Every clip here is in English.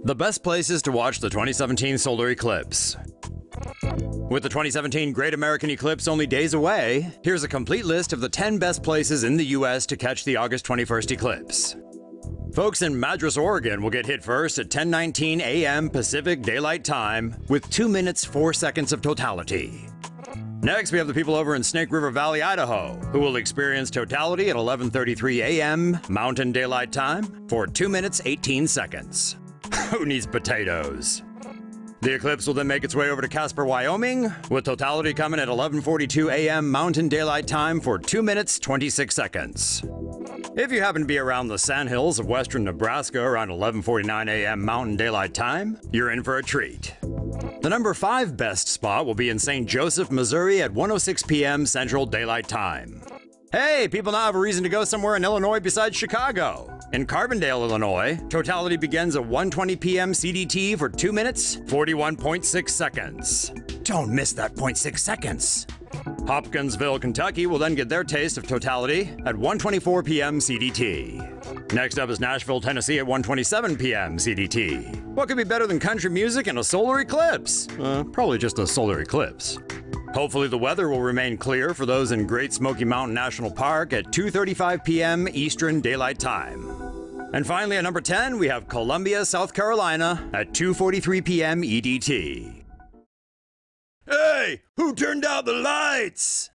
The best places to watch the 2017 solar eclipse. With the 2017 Great American Eclipse only days away, here's a complete list of the 10 best places in the US to catch the August 21st eclipse. Folks in Madras, Oregon will get hit first at 10:19 a.m. Pacific Daylight Time with 2 minutes 4 seconds of totality. Next, we have the people over in Snake River Valley, Idaho, who will experience totality at 11:33 a.m. Mountain Daylight Time for 2 minutes 18 seconds. Who needs potatoes? The eclipse will then make its way over to Casper, Wyoming, with totality coming at 11:42 a.m. Mountain Daylight Time for 2 minutes 26 seconds. If you happen to be around the Sandhills of western Nebraska around 11:49 a.m. Mountain Daylight Time, you're in for a treat. The number 5 best spot will be in St. Joseph, Missouri at 1:06 p.m. Central Daylight Time. Hey, people now have a reason to go somewhere in Illinois besides Chicago. In Carbondale, Illinois, totality begins at 1:20 p.m. CDT for 2 minutes, 41.6 seconds. Don't miss that 0.6 seconds. Hopkinsville, Kentucky will then get their taste of totality at 1:24 p.m. CDT. Next up is Nashville, Tennessee at 1:27 p.m. CDT. What could be better than country music and a solar eclipse? Probably just a solar eclipse. Hopefully the weather will remain clear for those in Great Smoky Mountain National Park at 2:35 p.m. Eastern Daylight Time. And finally, at number 10, we have Columbia, South Carolina at 2:43 p.m. EDT. Hey, who turned out the lights?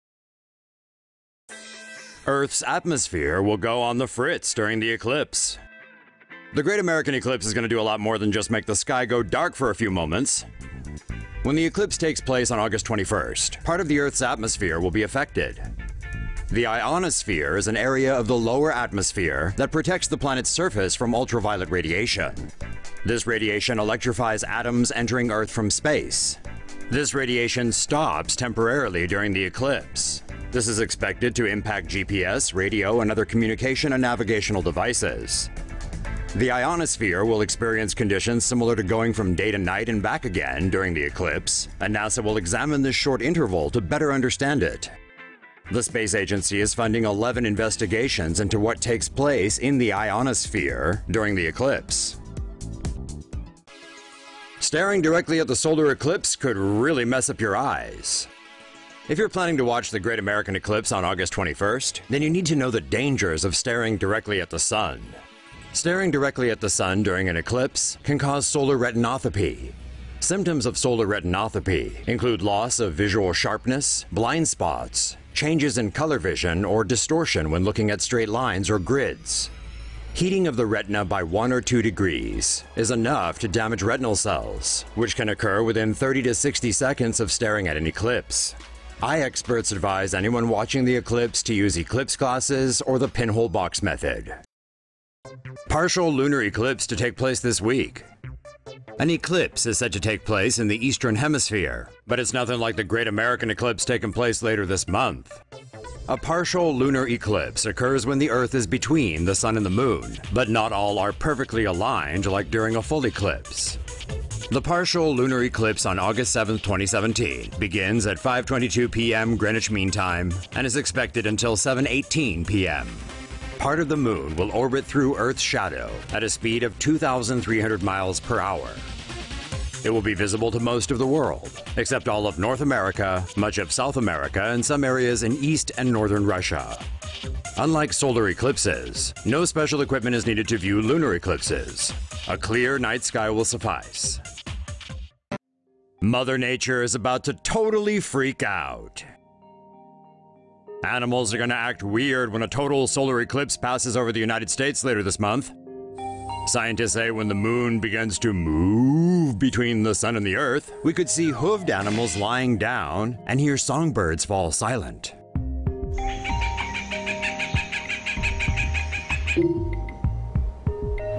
Earth's atmosphere will go on the fritz during the eclipse. The Great American Eclipse is going to do a lot more than just make the sky go dark for a few moments. When the eclipse takes place on August 21st, part of the Earth's atmosphere will be affected. The Ionosphere is an area of the lower atmosphere that protects the planet's surface from ultraviolet radiation. This radiation electrifies atoms entering Earth from space. This radiation stops temporarily during the eclipse. This is expected to impact GPS, radio, and other communication and navigational devices. The ionosphere will experience conditions similar to going from day to night and back again during the eclipse, and NASA will examine this short interval to better understand it. The space agency is funding 11 investigations into what takes place in the ionosphere during the eclipse. Staring directly at the solar eclipse could really mess up your eyes. If you're planning to watch the Great American Eclipse on August 21st, then you need to know the dangers of staring directly at the sun. Staring directly at the sun during an eclipse can cause solar retinopathy. Symptoms of solar retinopathy include loss of visual sharpness, blind spots, changes in color vision, or distortion when looking at straight lines or grids. Heating of the retina by 1 or 2 degrees is enough to damage retinal cells, which can occur within 30 to 60 seconds of staring at an eclipse. Eye experts advise anyone watching the eclipse to use eclipse glasses or the pinhole box method. Partial lunar eclipse to take place this week. An eclipse is said to take place in the Eastern Hemisphere, but it's nothing like the Great American Eclipse taking place later this month. A partial lunar eclipse occurs when the Earth is between the Sun and the Moon, but not all are perfectly aligned like during a full eclipse. The partial lunar eclipse on August 7, 2017 begins at 5:22 p.m. Greenwich Mean Time and is expected until 7:18 p.m. Part of the moon will orbit through Earth's shadow at a speed of 2,300 miles per hour. It will be visible to most of the world, except all of North America, much of South America, and some areas in East and Northern Russia. Unlike solar eclipses, no special equipment is needed to view lunar eclipses. A clear night sky will suffice. Mother Nature is about to totally freak out. Animals are going to act weird when a total solar eclipse passes over the United States later this month. Scientists say when the moon begins to move between the sun and the earth, we could see hoofed animals lying down and hear songbirds fall silent.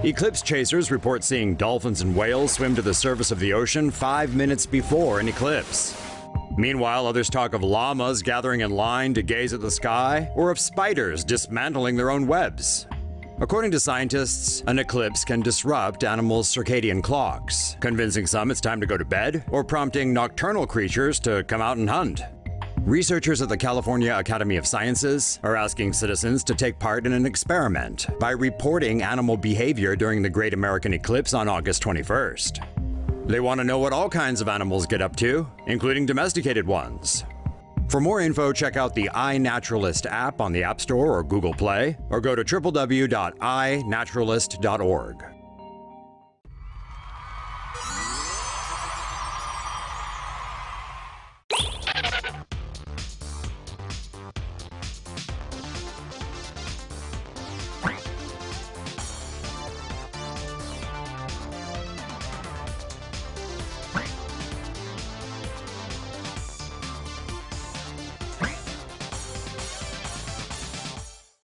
Eclipse chasers report seeing dolphins and whales swim to the surface of the ocean 5 minutes before an eclipse. Meanwhile, others talk of llamas gathering in line to gaze at the sky, or of spiders dismantling their own webs. According to scientists, an eclipse can disrupt animals' circadian clocks, convincing some it's time to go to bed, or prompting nocturnal creatures to come out and hunt. Researchers at the California Academy of Sciences are asking citizens to take part in an experiment by reporting animal behavior during the Great American Eclipse on August 21st. They want to know what all kinds of animals get up to, including domesticated ones. For more info, check out the iNaturalist app on the App Store or Google Play, or go to www.inaturalist.org.